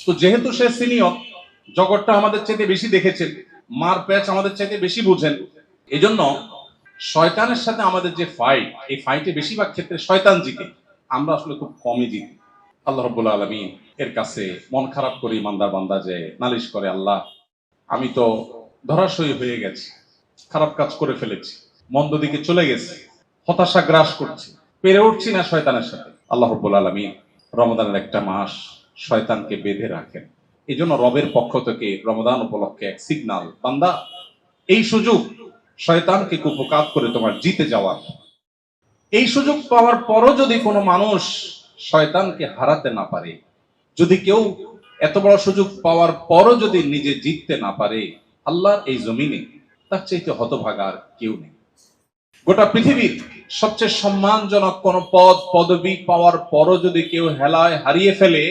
তো যেহেতু সে সিনিয়র, জগৎটা আমাদের চাইতে বেশি দেখেছেন, মার প্যাচ আমাদের চাইতে বেশি বুঝেন, এজন্য শয়তানের সাথে আমাদের যে ফাইট, এই ফাইটে বেশিরভাগ ক্ষেত্রে শয়তান জিতে, আমরা আসলে খুব কমই জিতি। আল্লাহ রাব্বুল আলামিন এর কাছে মন খারাপ করে ইমানদার বান্দা যে নালিশ করে, আল্লাহ আমি তো ধরাশয়ী হয়ে গেছি, খারাপ কাজ করে ফেলেছি, মন্দ দিকে চলে গেছি, হতাশা গ্রাস করছি, পেরে উঠছি না শয়তানের সাথে। আল্লাহ রাব্বুল আলামিন রমাদানের একটা মাস শয়তানকে বেঁধে রাখেন। এই জন্য রবের পক্ষ থেকে রমাদান উপলক্ষে এক সিগনাল, বান্দা এই সুযোগ শয়তানকে কুপকাত করে তোমার জিতে যাওয়ার। এই সুযোগ পাওয়ার পরও যদি কোনো মানুষ শয়তানকে হারাতে না পারে, যদি কেউ এত বড় সুযোগ পাওয়ার পরও যদি নিজে জিততে না পারে, আল্লাহর এই জমিনে তার চাইতে হতভাগা আর কেউ নেই। গোটা পৃথিবীর সবচেয়ে সম্মানজনক কোন পদ পদবি পাওয়ার পরও যদি কেউ হেলায় হারিয়ে ফেলে,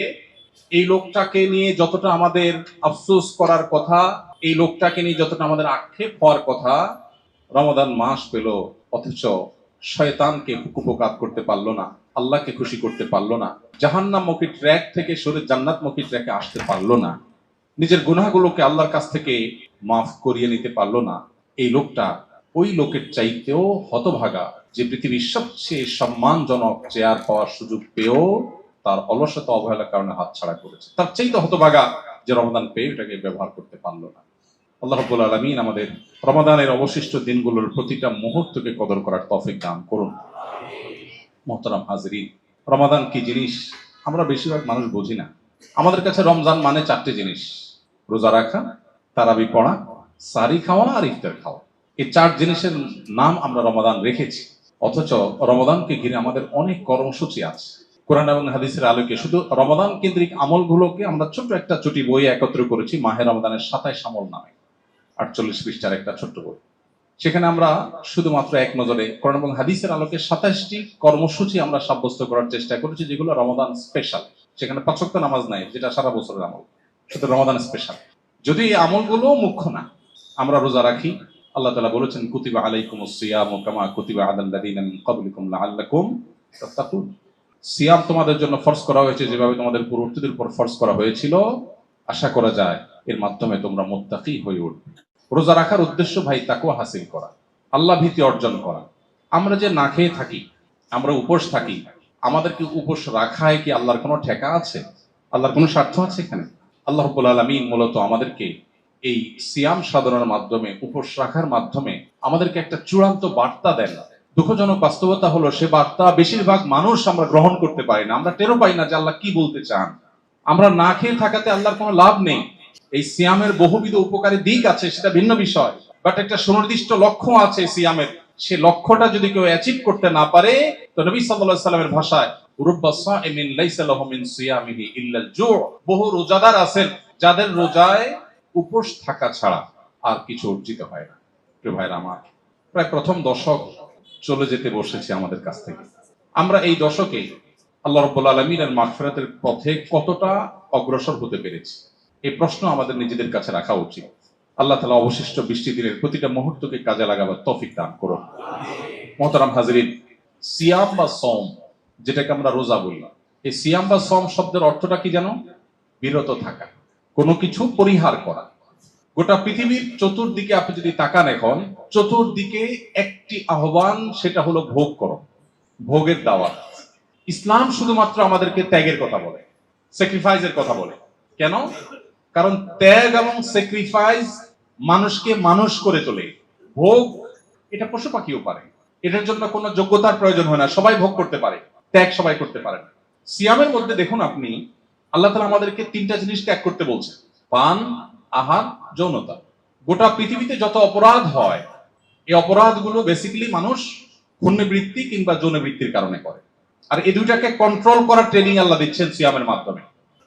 এই লোকটাকে নিয়ে যতটা আমাদের আফসোস করার কথা, এই লোকটাকে নিয়ে যতটা আমাদের আক্ষেপ হওয়ার কথা, রমাদান মাস পেল অথচ শয়তানকে কুপকাত করতে পারলো না, আল্লাহকে খুশি করতে পারলো না, জাহান্নামমুখী ট্র্যাক থেকে সরে জান্নাতমুখী ট্র্যাকে আসতে পারলো না, নিজের গুনাহগুলোকে আল্লাহর কাছ থেকে মাফ করিয়ে নিতে পারলো না, এই লোকটা ওই লোকের চাইতেও হতভাগা যে পৃথিবীর সবচেয়ে সম্মানজনক চেয়ার পাওয়ার সুযোগ পেয়েও তার অলসতা অবহেলার কারণে হাতছাড়া করেছে, তার চাইতে হতভাগা যে রমাদান পেয়ে এটাকে ব্যবহার করতে পারলো না। আল্লাহ রাব্বুল আলামিন আমাদের রমাদানের অবশিষ্ট দিনগুলোর প্রতিটা মুহূর্তকে কদর করার তৌফিক দান করুন। মুহতারাম হাজরিন, রমাদান কি জিনিস আমরা বেশিরভাগ মানুষ বুঝি না। আমাদের কাছে রমজান মানে চারটে জিনিস: রোজা রাখা, তারাবি পড়া, সারি খাওয়া আর ইফতার খাওয়া। এই চার জিনিসের নাম আমরা রমাদান রেখেছি, অথচ রমাদানকে ঘিরে আমাদের অনেক কর্মসূচি আছে। কোরআন এবং হাদিসের আলোকে শুধু রমাদান কেন্দ্রিক আমলগুলোকে আমরা ছোট্ট একটা চুটি বই একত্র করেছি, মাহে রমাদানের 27 আমল নামে, 48 পৃষ্ঠার একটা ছোট্ট বই। সেখানে আমরা শুধুমাত্র এক নজরে কোরআন এবং হাদিসের আলোকে 27টি কর্মসূচি আমরা সাব্যস্ত করার চেষ্টা করেছি, যেগুলো রমাদান স্পেশাল। সেখানে 5 ওয়াক্ত নামাজ নাই, যেটা সারা বছরের আমল, শুধু রমাদান স্পেশাল। যদি এই আমলগুলো মুখ্য না, আমরা রোজা রাখি, আল্লাহ তাআলা বলেছেন কুতিবা আলাইকুমুস সিয়ামু কামা কুতিবা আলাল লাযিনা মিন ক্বাবলিকুম লাআল্লাকুম তাত্তাকুন। সিয়াম তোমাদের জন্য ফরজ করা হয়েছে যেভাবে তোমাদের পূর্ববর্তীদের উপর ফরজ করা হয়েছিল, আশা করা যায় এর মাধ্যমে তোমরা মুত্তাকি হয়ে উঠবে। রোজা রাখার উদ্দেশ্য ভাই তাকওয়া হাসিল করা, আল্লাহ ভীতি অর্জন করা। আমরা যে না খেয়ে থাকি, আমরা উপোস থাকি, আমাদেরকে উপোস রাখায় কি আল্লাহর কোনো ঠেকা আছে? আল্লাহর কোনো স্বার্থ আছে এখানে? আল্লাহ রাব্বুল আলামিন মূলত আমাদেরকে এই সিয়াম সাধনার মাধ্যমে, উপোস রাখার মাধ্যমে আমাদেরকে একটা চূড়ান্ত বার্তা দেন। দুঃখজনক বাস্তবতা হলো সে বার্তা বেশিরভাগ মানুষ আমরা গ্রহণ করতে পারি না, আমরা টেরও পাই না যে আল্লাহ কি বলতে চান। আমরা না খেয়ে থাকাতে আল্লাহর কোনো লাভ নেই। এই সিয়ামের বহুবিধ উপকারী দিক আছে, সেটা ভিন্ন বিষয়, বাট একটা সুনির্দিষ্ট লক্ষ্য আছে সিয়ামের। সে লক্ষ্যটা যদি কেউ অ্যাচিভ করতে না পারে, তো নবী সাল্লাল্লাহু আলাইহি সাল্লামের ভাষায় রুব্বা সাইমিন লাইসা লাহু মিন সিয়ামিহি ইল্লাল জু', বহু রোজাদার আছেন যাদের রোজায় উপোস থাকা ছাড়া আর কিছু অর্জিত হয় না। প্রিয় ভাইরা আমার, প্রায় প্রথম দশক চলে যেতে বসেছে আমাদের কাছ থেকে। আমরা এই দশকে আল্লাহ রাব্বুল আলামিনের মাগফিরাতের পথে কতটা অগ্রসর হতে পেরেছি, এই প্রশ্ন আমাদের নিজেদের কাছে রাখা উচিত। আল্লাহ তাআলা অবশিষ্ট 20টি দিনের প্রতিটা মুহূর্তকে কাজে লাগাবার তৌফিক দান করুন। মুহতারাম হাজরিন, সিয়াম বা সওম, যেটাকে আমরা রোজা বলি, এই সিয়াম বা সওম শব্দের অর্থটা কি জানো? বিরত থাকা, কোনো কিছু পরিহার করা। গোটা পৃথিবীর চতুর্দিকে আপনি যদি তাকান, এখন চতুর্দিকে একটি আহ্বান, সেটা হলো ভোগ করো, ভোগের দাওয়াত। ইসলাম শুধুমাত্র আমাদেরকে ত্যাগের কথা বলে, স্যাক্রিফাইসের কথা বলে। কেন? কারণ ত্যাগ এবং স্যাক্রিফাইস মানুষকে মানুষ করে তোলে। ভোগ এটা পশু পাখিও পারে, এটার জন্য কোনো যোগ্যতার প্রয়োজন হয় না, সবাই ভোগ করতে পারে, ত্যাগ সবাই করতে পারে না। সিয়ামের মধ্যে দেখুন আপনি, আল্লাহ তাআলা আমাদেরকে 3টা জিনিস ত্যাগ করতে বলছেন: পান, আহার, যৌনতা। গোটা পৃথিবীতে যত অপরাধ হয়, এই অপরাধগুলো বেসিক্যালি মানুষ পুণ্যবৃত্তি কিংবা যৌনবৃত্তির কারণে করে। আর এই দুইটাকে কন্ট্রোল করার ট্রেনিং আল্লাহ দিচ্ছেন সিয়ামের মাধ্যমে।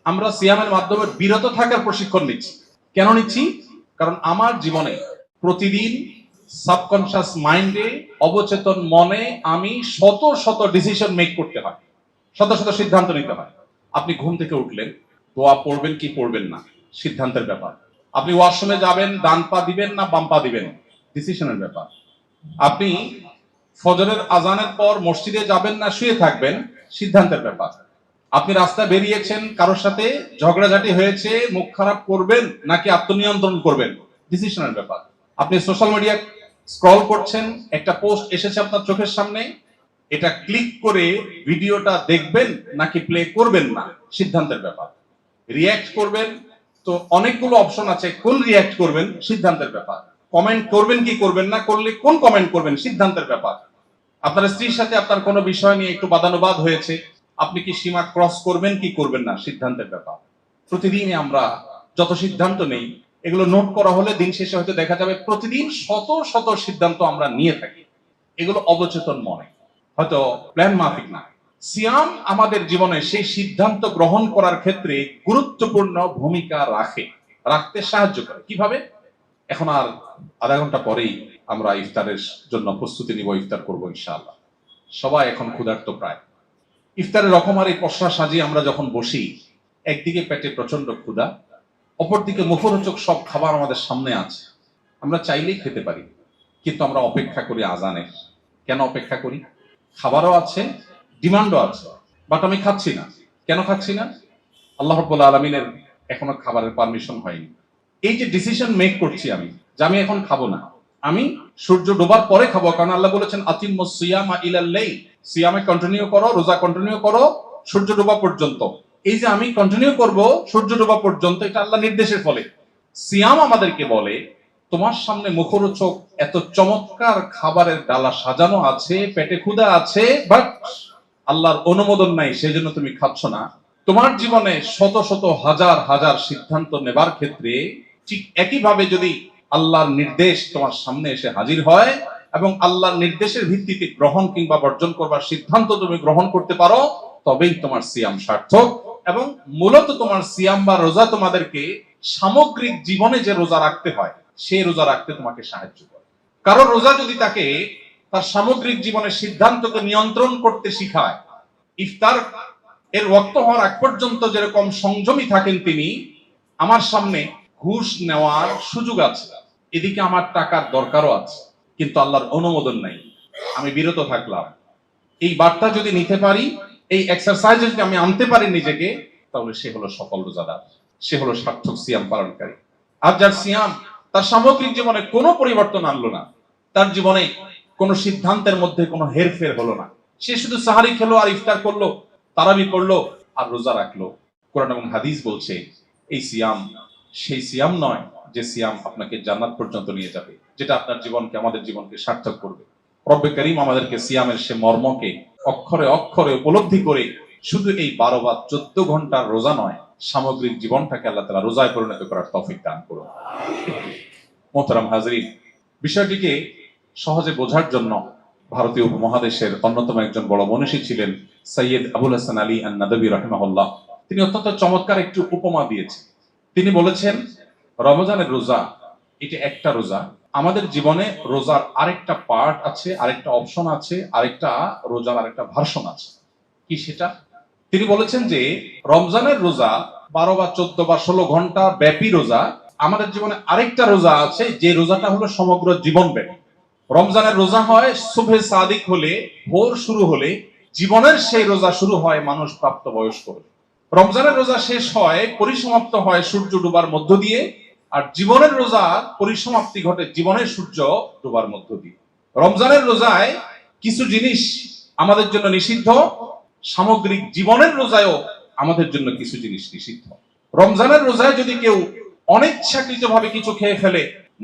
আমরা সিয়ামের মাধ্যমে বিরত থাকার প্রশিক্ষণ নিচ্ছি। কেন নিচ্ছি? কারণ আমার জীবনে প্রতিদিন সাবকনশিয়াস মাইন্ডে, অবচেতন মনে আমি শত শত ডিসিশন মেক করতে হয়, শত শত সিদ্ধান্ত নিতে হয়। আপনি ঘুম থেকে উঠলেন, দোয়া পড়বেন কি পড়বেন না, সিদ্ধান্তের ব্যাপার। আপনি ওয়াশরুমে যাবেন, ডান পা দিবেন না বাম পা দিবেন, ডিসিশনের ব্যাপার। আপনি ফজরের আজানের পর মসজিদে যাবেন না শুয়ে থাকবেন, সিদ্ধান্তের ব্যাপার। আপনি রাস্তায় বেরিয়েছেন, কারোর সাথে ঝগড়াঝাটি হয়েছে, মুখ খারাপ করবেন নাকি আত্মনিয়ন্ত্রণ করবেন, ডিসিশনের ব্যাপার। আপনি সোশ্যাল মিডিয়া স্ক্রল করছেন, একটা পোস্ট এসেছে আপনার চোখের সামনে, এটা ক্লিক করে ভিডিওটা দেখবেন নাকি প্লে করবেন না, সিদ্ধান্তের ব্যাপার। রিয়্যাক্ট করবেন, তো অনেকগুলো অপশন আছে, কোন রিয়্যাক্ট করবেন সিদ্ধান্তের ব্যাপার। কমেন্ট করবেন কি করবেন না, করলে কোন কমেন্ট করবেন সিদ্ধান্তের ব্যাপার। আপনার স্ত্রীর সাথে আপনার কোনো বিষয় নিয়ে একটু বাদানুবাদ হয়েছে, আপনি কি সীমা ক্রস করবেন কি করবেন না, সিদ্ধান্তের ব্যাপার। প্রতিদিনই আমরা যত সিদ্ধান্ত নেই, এগুলো নোট করা হলে দিন শেষে হয়তো দেখা যাবে প্রতিদিন শত শত সিদ্ধান্ত আমরা নিয়ে থাকি। এগুলো অবচেতন মনে, হয়তো প্ল্যান মাফিক না। সিয়াম আমাদের জীবনে সেই সিদ্ধান্ত গ্রহণ করার ক্ষেত্রে গুরুত্বপূর্ণ ভূমিকা রাখতে সাহায্য করে। কিভাবে? এখন আর আধা ঘন্টা পরেই আমরা ইফতারের জন্য প্রস্তুতি নিব, ইফতার করবো ইনশাআল্লাহ। সবাই এখন ক্ষুধার্ত প্রায়। ইফতারের রকমারি পসরা সাজিয়ে আমরা যখন বসি, একদিকে পেটে প্রচন্ড ক্ষুধা, অপরদিকে মুখরোচক সব খাবার আমাদের সামনে আছে, আমরা চাইলেই খেতে পারি, কিন্তু আমরা অপেক্ষা করি আজানের। কেন অপেক্ষা করি? খাবারও আছে, ডিমান্ডও আছে, বাট আমি খাচ্ছি না। কেন খাচ্ছি না? আল্লাহ রাব্বুল আলামিনের এখনো খাবারের পারমিশন হয়নি। এই যে ডিসিশন মেক করছি আমি, যে আমি এখন খাবো না, আমি সূর্য ডোবার পরে খাবো, কারণ আল্লাহ বলেছেন আতিম্মুস সিয়ামা ইলাল লাইল, সিয়ামে কন্টিনিউ করো, রোজা কন্টিনিউ করো সূর্য ডোবা পর্যন্ত। এই যে আমি কন্টিনিউ করব সূর্য ডোবা পর্যন্ত, এটা আল্লাহ নির্দেশের ফলে। সিয়াম আমাদেরকে বলে তোমার সামনে মুখরোচক এত চমৎকার খাবারের ডালা সাজানো আছে, পেটে ক্ষুধা আছে, বাট আল্লাহর অনুমোদন নাই, সেজন্য তুমি খাচ্ছ না। তোমার জীবনে শত শত হাজার হাজার সিদ্ধান্ত নেবার ক্ষেত্রে ঠিক একইভাবে যদি আল্লাহর নির্দেশ তোমার সামনে এসে হাজির হয় এবং আল্লাহর নির্দেশের ভিত্তিতে গ্রহণ কিংবা বর্জন করবার সিদ্ধান্ত তুমি গ্রহণ করতে পারো, তবেই তোমার সিয়াম সার্থক। এবং মূলত তোমার সিয়াম বা রোজা তোমাদেরকে সামগ্রিক জীবনে যে রোজা রাখতে হয়, সেই রোজা রাখতে তোমাকে সাহায্য করে। কারণ রোজা যদি তাকে তার সামগ্রিক জীবনের সিদ্ধান্তকে নিয়ন্ত্রণ করতে শিখায়, ইফতার এর ওয়াক্ত হওয়ার আগ পর্যন্ত যেরকম সংযমী থাকেন তিনি, আমার সামনে ঘুষ নেওয়ার সুযোগ আছে, এদিকে আমার টাকার দরকারও আছে, কিন্তু আল্লাহর অনুমোদন নাই, আমি বিরত থাকলাম। এই বার্তা যদি নিতে পারি, এই এক্সারসাইজে যদি আমি আনতে পারি নিজেকে, তাহলে সে হলো সফল রোজাদার, সে হলো সার্থক সিয়াম পালনকারী। আর যার সিয়াম তার সামগ্রিক জীবনে কোনো পরিবর্তন আনলো না, তার জীবনে কোনো সিদ্ধান্তের মধ্যে কোনো হেরফের হলো না, সে শুধু সাহারি খেলো আর ইফতার করলো, তারাবি পড়লো আর রোজা রাখলো, কোরআন এবং হাদিস বলছে এই সিয়াম সেই সিয়াম নয় যে সিয়াম আপনাকে জান্নাত পর্যন্ত নিয়ে যাবে, যেটা আপনার জীবনকে, আমাদের জীবনকে সার্থক করবে। রব্বে করিম আমাদেরকে সিয়ামের সে মর্মকে অক্ষরে অক্ষরে উপলব্ধি করে শুধু এই 12 বা 14 ঘন্টার রোজা নয়, সামগ্রিক জীবনটাকে আল্লাহ তাআলা রোজায় পরিণত করার তৌফিক দান করুন। মোহতারাম হাজরিন, বিষয়টিকে সহজে বোঝার জন্য ভারতীয় উপমহাদেশের অন্যতম একজন বড় মনীষী ছিলেন সৈয়দ আবুল হাসান আলী আন-নাদবী রাহিমাহুল্লাহ। তিনি অত্যন্ত চমৎকার একটি উপমা দিয়েছেন। তিনি বলেছেন, রমজানের রোজা এটা একটা রোজা, আমাদের জীবনে রোজার আরেকটা পার্ট আছে, আরেকটা অপশন আছে, আরেকটা রোজার আরেকটা ভার্সন আছে। কি সেটা? তিনি বলেছেন যে রমজানের রোজা 12 বা 14 বা 16 ঘন্টা ব্যাপী রোজা, আমাদের জীবনে আরেকটা রোজা আছে, যে রোজাটা হলো সমগ্র জীবন ব্যাপী। রমজানের রোজা হয় সুবহে সাদিক হলে, ভোর শুরু হলে, জীবনের সেই রোজা শুরু হয় মানুষ প্রাপ্ত বয়স্ক হলে। রমজানের রোজা শেষ হয়, পরিসমাপ্ত হয় সূর্য ডুবার মধ্য দিয়ে, আর জীবনের রোজা পরিসমাপ্তি ঘটে জীবনের সূর্য ডুবার মধ্য দিয়ে। রমজানের রোজায় কিছু জিনিস আমাদের জন্য নিষিদ্ধ, সামগ্রিক জীবনের রোজায়ও আমাদের জন্য কিছু জিনিস নিষিদ্ধ। রমজানের রোজায় যদি কেউ অনিচ্ছাকৃতভাবে কিছু খেয়ে ফেলে,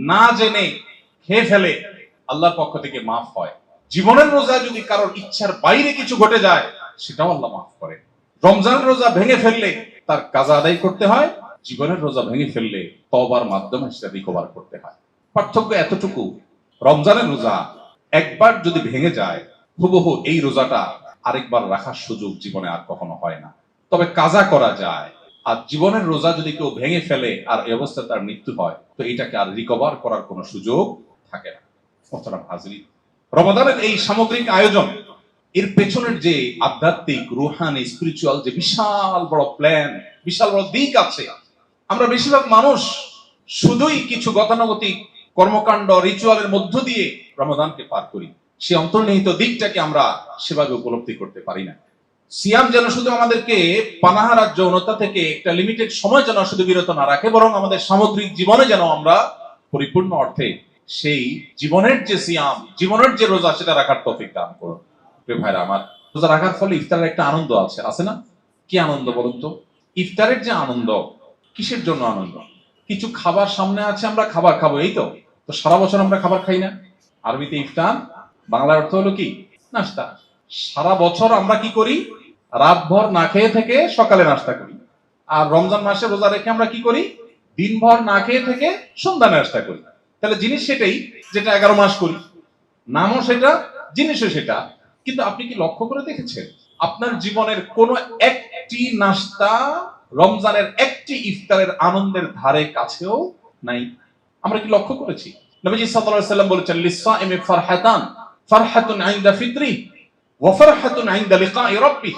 না জেনে খেয়ে ফেলে, আল্লাহর পক্ষ থেকে মাফ হয়। জীবনের রোজা যদি কারোর ইচ্ছার বাইরে কিছু ঘটে যায়, সেটাও আল্লাহ মাফ করে। রমজানের রোজা ভেঙে ফেললে তার কাজা আদায় করতে হয়, জীবনের রোজা ভেঙে ফেললে তওবার মাধ্যমে সেটা রিকভার করতে হয়। পার্থক্য এতটুকু, রমজানের রোজা একবার যদি ভেঙে যায়, হুবহু এই রোজাটা আরেকবার রাখার সুযোগ জীবনে আর কখনো হয় না। তবে কাজা করা যায়। আর জীবনের রোজা যদি কেউ ভেঙে ফেলে আর এই অবস্থায় তার মৃত্যু হয়, তো এটাকে আর রিকভার করার কোনো সুযোগ থাকে না। মোহতারাম হাজরিন, রমাদানের এই সামগ্রিক আয়োজন, এর পেছনের যে আধ্যাত্মিক, রুহানি, স্পিরিচুয়াল যে বিশাল বড় প্ল্যান, বিশাল বড় দিক আছে, আমরা বেশিরভাগ মানুষ শুধুই কিছু গতানুগতিক কর্মকাণ্ড, রিচুয়ালের মধ্য দিয়ে রমাদানকে পার করি। সে অন্তর্নিহিত দিকটাকে আমরা সেভাবে উপলব্ধি করতে পারি না। সিয়াম যেন শুধু আমাদেরকে পানাহার আর যৌনতা থেকে একটা লিমিটেড সময় যেন শুধু বিরত না রাখে, বরং আমাদের সামগ্রিক জীবনে যেন আমরা পরিপূর্ণ অর্থে সেই জীবনের যে সিয়াম, জীবনের যে রোজা, সেটা রাখার তৌফিক দান করুন। প্রিয় ভাইরা আমার, রোজা রাখার ফলে ইফতারের একটা আনন্দ আছে না? কি আনন্দ বলুন তো? ইফতারের যে আনন্দ, কিসের জন্য আনন্দ? কিছু খাবার সামনে আছে, আমরা খাবার খাবো, এই তো। তো সারা বছর আমরা খাবার খাই না? আরবিতে ইফতার, বাংলার অর্থ হলো কি? নাস্তা। সারা বছর আমরা কি করি? রাতভর না খেয়ে থেকে সকালে নাস্তা করি। আর রমজান মাসে রোজা রেখে আমরা কি করি? দিনভর না খেয়ে থেকে সন্ধ্যা নাস্তা করি। তাহলে জিনিস সেটাই, যেটা 11 মাস করি। নামও সেটা, জিনিসও সেটা। কিন্তু আপনি কি লক্ষ্য করে দেখেছেন আপনার জীবনের কোন একটি নাস্তা রমজানের একটি ইফতারের আনন্দের ধারে কাছেও নাই? আমরা কি লক্ষ্য করেছি? নবীজি সাল্লাল্লাহু আলাইহি সাল্লাম বলেছেন, লিসাইমি ফারহাতান, ফারহাতুন ইনদা ফিতরি ওয়া ফারহাতুন ইনদা লিকাই রাব্বিহ।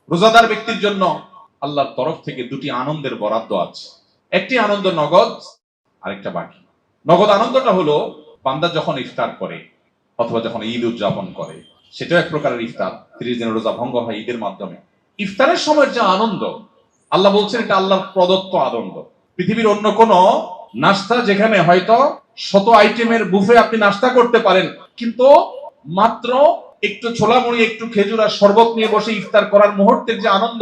রোজাদার ব্যক্তির জন্য আল্লাহর তরফ থেকে দুটি আনন্দের বরাদ্দ আছে। একটি আনন্দ নগদ, আরেকটা বাকি। নগদ আনন্দটা হলো বান্দা যখন ইফতার করে অথবা যখন ঈদ উদযাপন করে, সেটাও এক প্রকারের ইফতার। 30 দিনের রোজা ভঙ্গ হয় ঈদের মাধ্যমে। ইফতারের সময় যে আনন্দ, আল্লাহ বলছেন এটা আল্লাহর প্রদত্ত আনন্দ। পৃথিবীর অন্য কোন নাস্তা, যেখানে হয়তো 100 আইটেমের বুফে আপনি নাস্তা করতে পারেন, কিন্তু মাত্র একটু ছোলা মুড়ি, একটু খেজুর আর শরবত নিয়ে বসে ইফতার করার মুহূর্তের যে আনন্দ,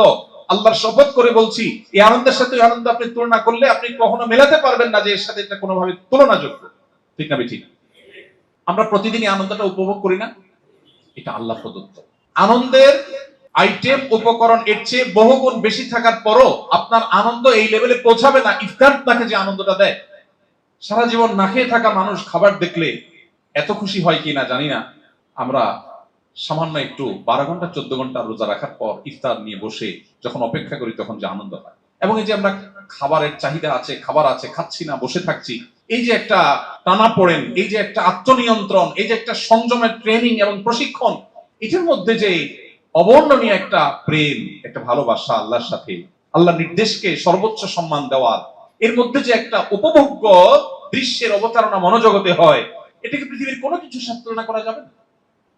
আল্লাহর শপথ করে বলছি, এই আনন্দের সাথে ওই আনন্দ আপনি তুলনা করলে আপনি কখনো মেলাতে পারবেন না যে এর সাথে এটা কোনোভাবে তুলনাযোগ্য। ঠিক না ঠিক? আমরা প্রতিদিনই আনন্দটা উপভোগ করি না? এটা আল্লাহ প্রদত্ত আনন্দের আইটেম, উপকরণ এর চেয়ে বহুগুণ বেশি থাকার পরও আপনার আনন্দ এই লেভেলে পৌঁছাবে না ইফতার তাকে যে আনন্দটা দেয়। সারা জীবন না খেয়ে থাকা মানুষ খাবার দেখলে এত খুশি হয় কিনা জানি না। আমরা সামান্য একটু 12 ঘন্টা 14 ঘন্টা রোজা রাখার পর ইফতার নিয়ে বসে যখন অপেক্ষা করি, তখন যে আনন্দ হয়, এবং এই যে আমরা খাবারের চাহিদা আছে, খাবার আছে, খাচ্ছি না, বসে থাকছি, এই যে একটা টানাপোড়েন, এই যে একটা আত্মনিয়ন্ত্রণ, এই যে একটা সংযমের ট্রেনিং এবং প্রশিক্ষণ, এটার মধ্যে যে অবর্ণনীয় একটা প্রেম, একটা ভালোবাসা আল্লাহর সাথে, আল্লাহর নির্দেশকে সর্বোচ্চ সম্মান দেওয়ার, এর মধ্যে যে একটা উপভোগ্য দৃশ্যের অবতারণা মনোজগতে হয়, এটাকে পৃথিবীর কোনো কিছুর সাথে তুলনা করা যাবে না।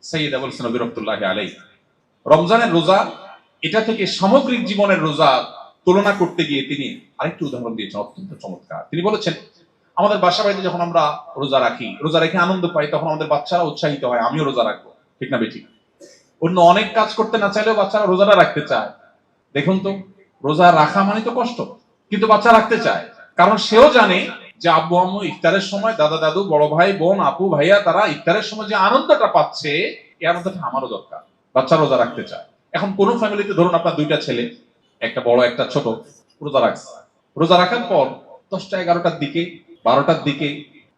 সাইয়্যিদ আবুল হাসান বিরহমাতুল্লাহি আলাইহি রমজানের রোজা, এটা থেকে সামগ্রিক জীবনের রোজা তুলনা করতে গিয়ে তিনি আরেকটি উদাহরণ দিয়েছেন, অত্যন্ত চমৎকার। তিনি বলেছেন, আমাদের বাসা বাড়িতে যখন আমরা রোজা রাখি, রোজা রেখে আনন্দ পাই, তখন আমাদের বাচ্চারা উৎসাহিত হয়, আমিও রোজা রাখবো। ঠিক না বেঠিক? অন্য অনেক কাজ করতে না চাইলেও বাচ্চারা রোজাটা রাখতে চায়। দেখুন তো, রোজা রাখা মানে তো কষ্ট, কিন্তু বাচ্চা রাখতে চায়, কারণ সেও জানে যে আব্বু আম্মু ইফতারের সময়, দাদা দাদু, বড় ভাই বোন, আপু ভাইয়া, তারা ইফতারের সময় যে আনন্দটা পাচ্ছে, এই আনন্দটা আমারও দরকার। বাচ্চা রোজা রাখতে চায়। এখন কোন ফ্যামিলিতে ধরুন আপনার 2টা ছেলে, একটা বড় একটা ছোট, রোজা রাখছে। রোজা রাখার পর 10টা 11টার দিকে, 12টার দিকে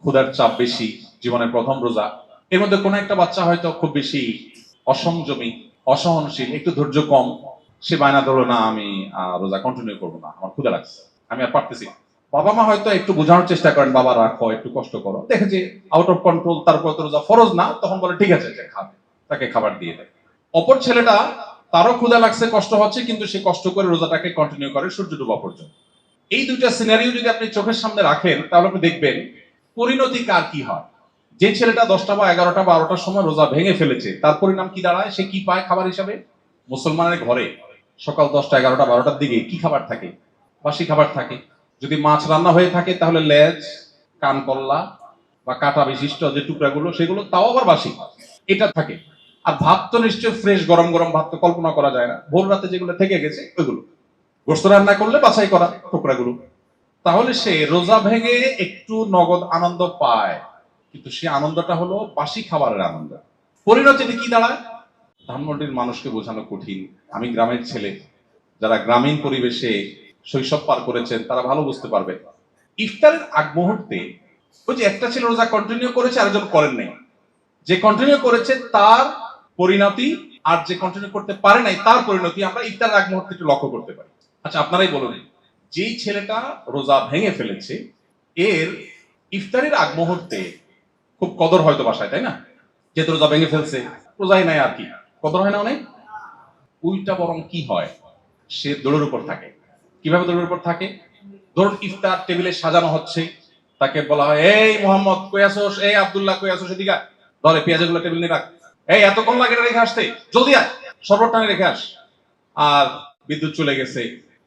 ক্ষুধার চাপ বেশি, জীবনের প্রথম রোজা। এর মধ্যে কোনো একটা বাচ্চা হয়তো খুব বেশি অসংযমী, অসহনশীল, একটু ধৈর্য কম, সে বায়না ধরলো, না আমি রোজা কন্টিনিউ করবো না, আমার ক্ষুধা লাগছে, আমি আর পারতেছি না। বাবা মা হয়তো একটু বোঝানোর চেষ্টা করেন, বাবা রাখো, একটু কষ্ট করো, দেখে যে আউট অফ কন্ট্রোল, তারপর তো রোজা ফরজ না, তখন বলে ঠিক আছে, যে খাবে, তাকে খাবার দিয়ে দেয়। অপর ছেলেটা, তারও ক্ষুধা লাগছে, কষ্ট হচ্ছে, কিন্তু সে কষ্ট করে রোজাটাকে কন্টিনিউ করে সূর্য ডোবা পর্যন্ত। এই দুইটা সিনারিও যদি আপনি চোখের সামনে রাখেন, তাহলে আপনি দেখবেন পরিণতি কার কি হয়। যে ছেলেটা 10টা বা 11টা বা 12টার সময় রোজা ভেঙে ফেলেছে, তার পরিণাম কি দাঁড়ায়? সে কি পায় খাবার হিসাবে? মুসলমানের ঘরে সকাল 10টা 11টা 12টার দিকে কি খাবার থাকে? বাসি খাবার থাকে। যদি মাছ রান্না হয়ে থাকে, তাহলে লেজ, কানকল্লা বা কাটা বিশিষ্ট যে টুকরাগুলো, সেগুলো তাও আবার বাসি, এটা থাকে। আর ভাত তো নিশ্চয় ফ্রেশ, গরম গরম ভাত তো কল্পনা করা যায় না। ভোর রাতে যেগুলো থেকে গেছে ওইগুলো, গোশত রান্না করলে বাছাই করা টুকরাগুলো। তাহলে সে রোজা ভেঙে একটু নগদ আনন্দ পায়, কিন্তু সে আনন্দটা হলো বাসি খাবারের আনন্দ। পরিণতিতে কি দাঁড়ায়? ধানমন্ডির মানুষকে বোঝানো কঠিন। আমি গ্রামের ছেলে, যারা গ্রামীণ পরিবেশে শৈশব পার করেছেন তারা ভালো বুঝতে পারবে। ইফতারের আগ মুহূর্তে ওই যে একটা ছেলে রোজা কন্টিনিউ করেছে, আরেকজন করেন নাই। যে কন্টিনিউ করেছে তার পরিণতি, আর যে কন্টিনিউ করতে পারে নাই তার পরিণতি আমরা ইফতারের আগ মুহূর্তে একটু লক্ষ্য করতে পারি। আচ্ছা, আপনারাই বলুন, যেই ছেলেটা রোজা ভেঙে ফেলেছে, এর ইফতারের আগ মুহূর্তে খুব কদর হয়তো বাসায়, তাই না? যেহেতু রোজা ভেঙে ফেলছে, রোজাই নাই, আর কি কদর হয় না অনেক। উল্টা বরং কি হয়, সে দৌড়ের উপর থাকে। কিভাবে দৌড়ের উপর থাকে? ধরুন ইফতার টেবিলে সাজানো হচ্ছে, তাকে বলা হয়, এই মোহাম্মদ কই আসোস, এই আব্দুল্লাহ কই আসোস, এদিকে ধরে পেঁয়াজগুলো টেবিল নিয়ে রাখ, এই এতক্ষণ লাগে রেখে আসতে, জলদি আয়, শরবত টানে রেখে আস। আর বিদ্যুৎ চলে গেছে,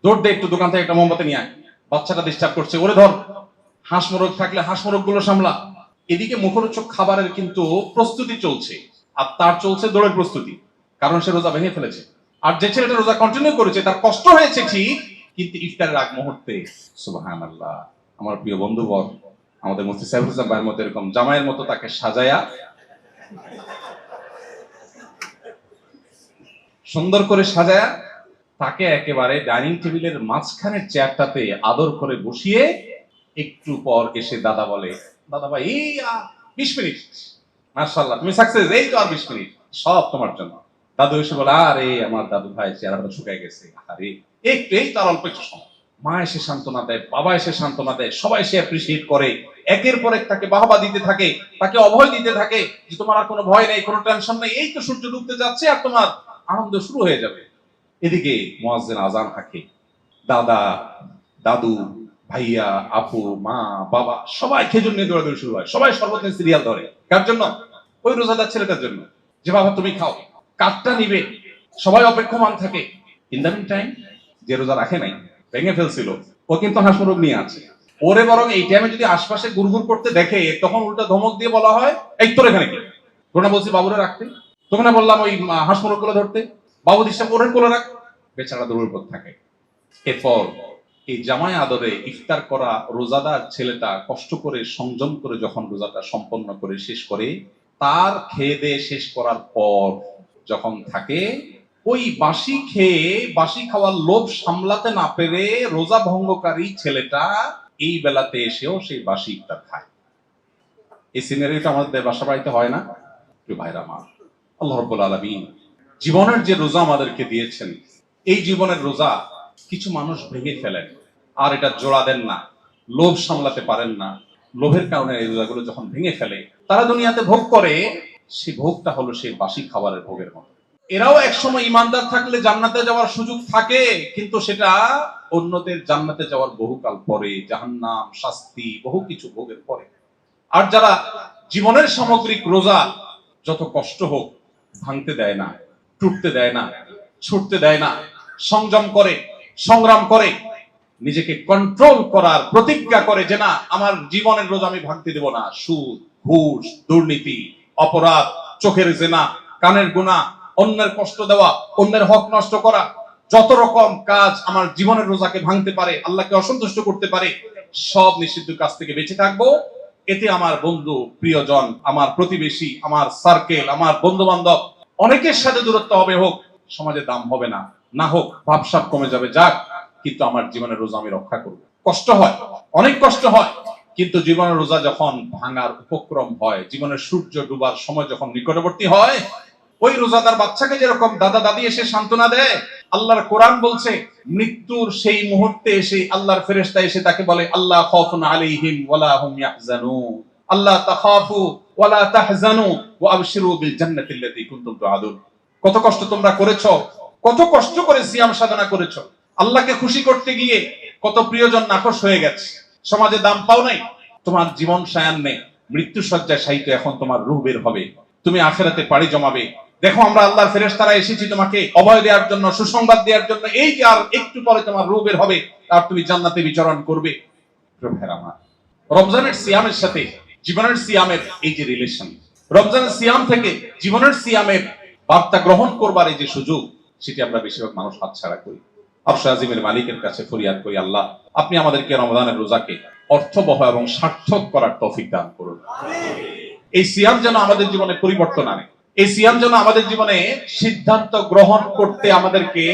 দৌড় দে একটু দোকান থেকে একটা মোমবাতি নিয়ে আয়, বাচ্চাটা ডিস্টার্ব করছে, ওরে ধর, হাঁস মোরগ থাকলে হাঁস মোরগ গুলো সামলা। এদিকে মুখরোচক খাবারের কিন্তু প্রস্তুতি চলছে, আর তার চলছে দৌড়ের প্রস্তুতি, কারণ সে রোজা ভেঙে ফেলেছে। আর যে ছেলেটা রোজা কন্টিনিউ করেছে তার কষ্ট হয়েছে ঠিক, কিন্তু ইফতারের আগ মুহূর্তে সুবহানাল্লাহ, আমার প্রিয় বন্ধুবর, আমাদের মুফতি সাইফুল ইসলাম ভাইয়ের মতো এরকম জামাইয়ের মতো তাকে সাজায়া সুন্দর করে সাজায়া তাকে একেবারে ডাইনিং টেবিলের মাঝখানের চেয়ারটাতে আদর করে বসিয়ে একটু পর এসে দাদা বলে, দাদা ভাই এই 20 মিনিট, মাশাআল্লাহ তুমি সাকসেস, এই তো আর 20 মিনিট, সব তোমার জন্য। দাদু এসে বলে, আরে আমার দাদু ভাই চেহারাটা শুকায় গেছে, আরে একটু, এই তার অল্প একটু সময়। মা এসে সান্ত্বনা দেয়, বাবা এসে সান্ত্বনা দেয়, সবাই এসে অ্যাপ্রিসিয়েট করে, একের পর এক তাকে বাহবা দিতে থাকে, তাকে অভয় দিতে থাকে যে তোমার আর কোনো ভয় নেই, কোনো টেনশন নেই, এই তো সূর্য ডুবতে যাচ্ছে আর তোমার আনন্দ শুরু হয়ে যাবে। এদিকে মুয়াজ্জিন আজান হাঁকে, দাদা দাদু ভাইয়া আপু মা বাবা সবাই খেজুর নিয়ে দৌড়াদৌড়ি শুরু হয়, সবাই শরবত নিয়ে সিরিয়াল ধরে। কার জন্য? ওই রোজাদার ছেলেটার জন্য, যে বাবা তুমি খাও, কাঠটা নিবে, সবাই অপেক্ষমান থাকে। ইন দ্য মিন টাইম যে রোজা রাখে নাই, ভেঙে ফেলছিল, ও কিন্তু হাঁস মুরগ নিয়ে আছে। ওরে বরং এই টাইমে যদি আশপাশে গুড়গুড় করতে দেখে, তখন উল্টা ধমক দিয়ে বলা হয়, এই তোর এখানে কি, তোরা বলছি বাবুরে রাখতে, তোকে না বললাম ওই হাঁস মুরগ গুলো ধরতে, বাবু ডিস্টার্ব ওরে কোলে রাখ, বেচারা দৌড়ের পর থাকে। এরপর এই জামাই আদরে ইফতার করা রোজাদার ছেলেটা কষ্ট করে সংযম করে যখন রোজাটা সম্পন্ন করে শেষ করে, তার খেয়ে দিয়ে শেষ করার পর যখন থাকে, ওই বাসি খেয়ে বাসি খাওয়ার লোভ সামলাতে না পেরে রোজা ভঙ্গকারী ছেলেটা এই বেলাতে এসেও সেই বাসি ইফতার খায়। এই সিনারিটা আমাদের বাসা বাড়িতে হয় না? প্রিয় ভাইরা আমার, আল্লাহ রাব্বুল আলামিন জীবনের যে রোজা আমাদেরকে দিয়েছেন, এই জীবনের রোজা কিছু মানুষ ভেঙে ফেলেন, আর এটা জোড়া দেন না, লোভ সামলাতে পারেন না। লোভের কারণে এই রোজাগুলো যখন ভেঙে ফেলে, তারা দুনিয়াতে ভোগ করে, সেই ভোগটা হলো সেই বাসি খাবারের ভোগের মতো। এরাও একসময় ইমানদার থাকলে জান্নাতে যাওয়ার সুযোগ থাকে, কিন্তু সেটা অন্যদের জান্নাতে যাওয়ার বহুকাল পরে, জাহান্নাম, শাস্তি, বহু কিছু ভোগের পরে। আর যারা জীবনের সামগ্রিক রোজা যত কষ্ট হোক ভাঙতে দেয় না, টুটতে দেয় না, ছুটতে দেয় না, সংযম করে, সংগ্রাম করে, নিজেকে কন্ট্রোল করার প্রতিজ্ঞা করে যে না, আমার জীবনের রোজা আমি ভাঙতে দেব না। সুদ, ঘুষ, দুর্নীতি, অপরাধ, চোখের জেনা, কানের গুনাহ, অন্যের কষ্ট দেওয়া, অন্যের হক নষ্ট করা, যত রকম কাজ আমার জীবনের রোজাকে ভাঙতে পারে, আল্লাহকে অসন্তুষ্ট করতে পারে, সব নিষিদ্ধ কাজ থেকে বেঁচে থাকবো। এতে আমার বন্ধু, প্রিয়জন, আমার প্রতিবেশী, আমার সার্কেল, আমার বন্ধু বান্ধব, অনেকের সাথে দূরত্ব হবে, হোক, সমাজে দাম হবে না, না হোক, ভাবসাব কমে যাবে, যাক, কিন্তু আমার জীবনের রোজা আমি রক্ষা করব। কষ্ট হয়, অনেক কষ্ট হয়, কিন্তু জীবনের রোজা যখন ভাঙার উপক্রম হয়, জীবনের সূর্য ডুবার সময় যখন নিকটবর্তী হয়, ওই রোজাদার বাচ্চাকে যেরকম দাদা দাদি এসে সান্ত্বনা দেয়, আল্লাহর কোরআন বলছে মৃত্যুর সেই মুহূর্তে এসে আল্লাহর ফেরেশতা এসে তাকে বলে, আল্লাহ খাউফুন আলাইহিম ওয়ালা হুম ইয়াহজানুন, আল্লাহ তাখাফু ওয়ালা তাহজানু ওয়া আবশিরু বিল জান্নাতিল্লাতী কুনতুম তুআদুন। কত কষ্ট তোমরা করেছো, কত কষ্ট করে সিয়াম সাধনা করেছো, আল্লাহকে খুশি করতে গিয়ে কত প্রিয়জন নাকশ হয়ে গেছে, সমাজে দাম পাও নাই, তোমার জীবন সায়ান্নে মৃত্যু শয্যায় শায়িত, এখন তোমার রূহ বের হবে, তুমি আখিরাতে পাড়ি জমাবে। দেখো আমরা আল্লাহর ফেরেশতারা এসেছি তোমাকে অভয় দেওয়ার জন্য, সুসংবাদ দেওয়ার জন্য, এই যে আর একটু পরে তোমার রূহ বের হবে, আর তুমি জান্নাতে বিচরণ করবে। রমজানের সিয়ামের সাথে জীবনের সিয়ামের এই যে রিলেশন, রমজানের সিয়াম থেকে জীবনের সিয়ামের বার্তা গ্রহণ করবার এই যে সুযোগ, সেটি আমরা বেশিরভাগ মানুষ হাতছাড়া করি। আরশ আজিমের মালিকের কাছে ফরিয়াদ করি, আল্লাহ আপনি আমাদেরকে রমজানের রোজাকে অর্থবহ এবং সার্থক করার তৌফিক দান করুন। এই সিয়াম যেন আমাদের জীবনে পরিবর্তন আনে, এই সিয়াম যেন আমাদের জীবনে সিদ্ধান্ত গ্রহণ করতে আমাদেরকে